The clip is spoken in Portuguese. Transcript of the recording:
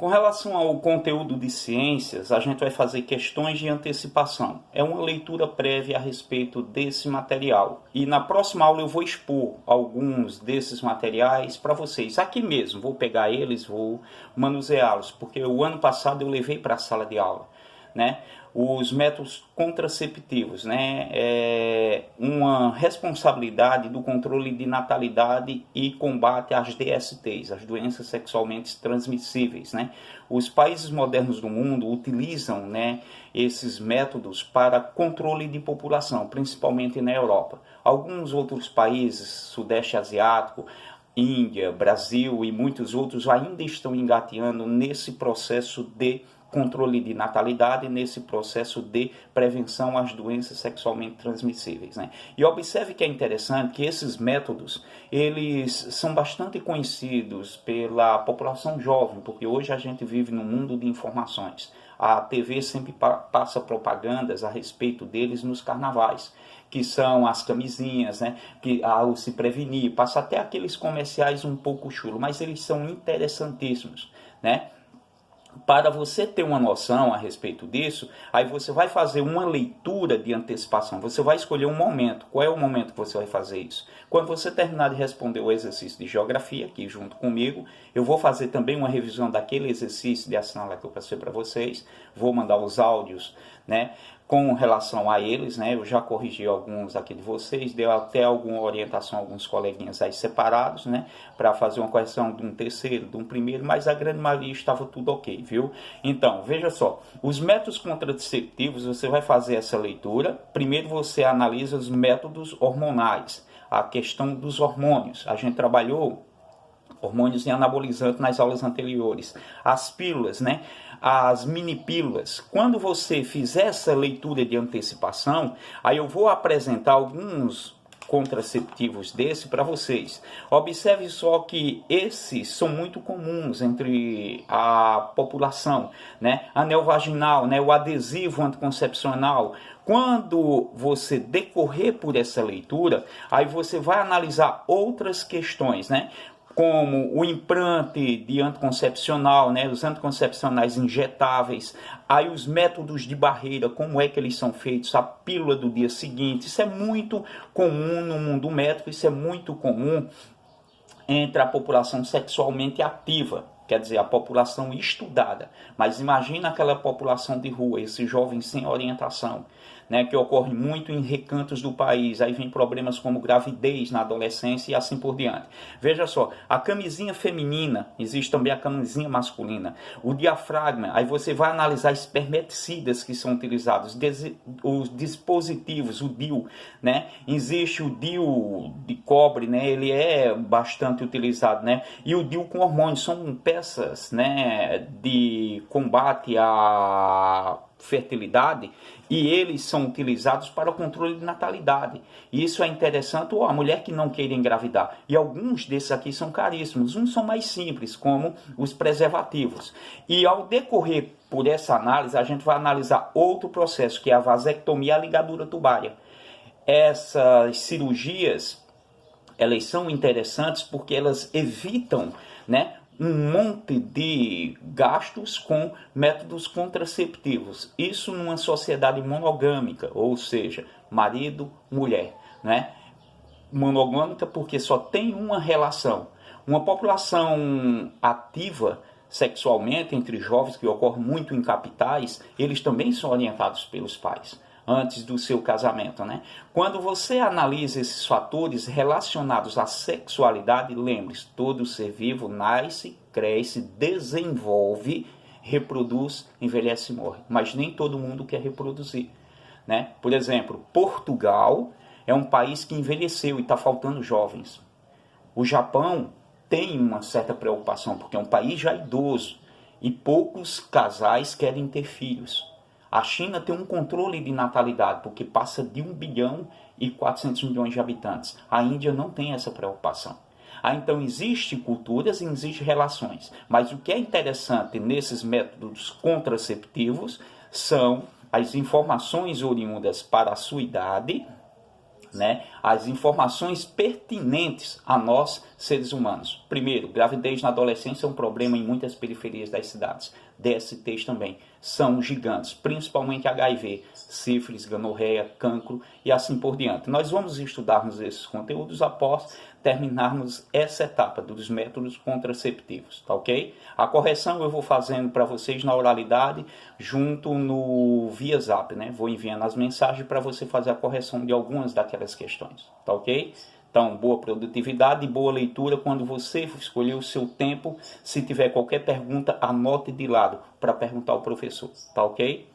Com relação ao conteúdo de ciências, a gente vai fazer questões de antecipação. É uma leitura prévia a respeito desse material. E na próxima aula eu vou expor alguns desses materiais para vocês. Aqui mesmo, vou pegar eles, vou manuseá-los, porque o ano passado eu levei para a sala de aula, né? Os métodos contraceptivos, né? É uma responsabilidade do controle de natalidade e combate às DSTs, as doenças sexualmente transmissíveis, né? Os países modernos do mundo utilizam, né, esses métodos para controle de população, principalmente na Europa. Alguns outros países, Sudeste Asiático, Índia, Brasil e muitos outros ainda estão engateando nesse processo de controle de natalidade, nesse processo de prevenção às doenças sexualmente transmissíveis, né? E observe que é interessante que esses métodos, eles são bastante conhecidos pela população jovem, porque hoje a gente vive num mundo de informações. A TV sempre passa propagandas a respeito deles nos carnavais, que são as camisinhas, né? Que ao se prevenir, passa até aqueles comerciais um pouco chulos, mas eles são interessantíssimos, né? Para você ter uma noção a respeito disso, aí você vai fazer uma leitura de antecipação. Você vai escolher um momento. Qual é o momento que você vai fazer isso? Quando você terminar de responder o exercício de geografia, aqui junto comigo, eu vou fazer também uma revisão daquele exercício de ação que eu passei para vocês. Vou mandar os áudios, né, com relação a eles, né? Eu já corrigi alguns aqui de vocês, deu até alguma orientação a alguns coleguinhas aí separados, né, para fazer uma correção de um terceiro, de um primeiro, mas a grande maioria estava tudo ok, viu? Então, veja só, os métodos contraceptivos, você vai fazer essa leitura. Primeiro você analisa os métodos hormonais, a questão dos hormônios. A gente trabalhou hormônios e anabolizantes nas aulas anteriores. As pílulas, né? As mini pílulas. Quando você fizer essa leitura de antecipação, aí eu vou apresentar alguns contraceptivos desse para vocês. Observe só que esses são muito comuns entre a população, né? Anel vaginal, né? O adesivo anticoncepcional. Quando você decorrer por essa leitura, aí você vai analisar outras questões, né? Como o implante de anticoncepcional, né, os anticoncepcionais injetáveis, aí os métodos de barreira, como é que eles são feitos, a pílula do dia seguinte. Isso é muito comum no mundo médico, isso é muito comum entre a população sexualmente ativa, quer dizer, a população estudada. Mas imagina aquela população de rua, esses jovens sem orientação, né, que ocorre muito em recantos do país. Aí vem problemas como gravidez na adolescência e assim por diante. Veja só, a camisinha feminina, existe também a camisinha masculina. O diafragma, aí você vai analisar espermaticidas que são utilizados, os dispositivos, o DIU, né? Existe o DIU de cobre, né? Ele é bastante utilizado, né? E o DIU com hormônios, são peças, né, de combate à fertilidade, e eles são utilizados para o controle de natalidade. E isso é interessante, ou a mulher que não queira engravidar. E alguns desses aqui são caríssimos, uns são mais simples, como os preservativos. E ao decorrer por essa análise, a gente vai analisar outro processo, que é a vasectomia e a ligadura tubária. Essas cirurgias, elas são interessantes porque elas evitam, né, um monte de gastos com métodos contraceptivos. Isso numa sociedade monogâmica, ou seja, marido, mulher, né? Monogâmica porque só tem uma relação. Uma população ativa sexualmente entre jovens, que ocorre muito em capitais, eles também são orientados pelos pais antes do seu casamento, né? Quando você analisa esses fatores relacionados à sexualidade, lembre-se, todo ser vivo nasce, cresce, desenvolve, reproduz, envelhece e morre. Mas nem todo mundo quer reproduzir, né? Por exemplo, Portugal é um país que envelheceu e está faltando jovens. O Japão tem uma certa preocupação, porque é um país já idoso e poucos casais querem ter filhos. A China tem um controle de natalidade, porque passa de 1 bilhão e 400 milhões de habitantes. A Índia não tem essa preocupação. Então, existem culturas e existem relações. Mas o que é interessante nesses métodos contraceptivos são as informações oriundas para a sua idade, né, as informações pertinentes a nós, seres humanos. Primeiro, gravidez na adolescência é um problema em muitas periferias das cidades. DSTs também são gigantes, principalmente HIV, sífilis, gonorreia, cancro e assim por diante. Nós vamos estudarmos esses conteúdos após terminarmos essa etapa dos métodos contraceptivos, tá ok? A correção eu vou fazendo para vocês na oralidade, junto no via Zap, né? Vou enviando as mensagens para você fazer a correção de algumas daquelas questões, tá ok? Então, boa produtividade e boa leitura quando você escolher o seu tempo. Se tiver qualquer pergunta, anote de lado para perguntar ao professor, tá ok?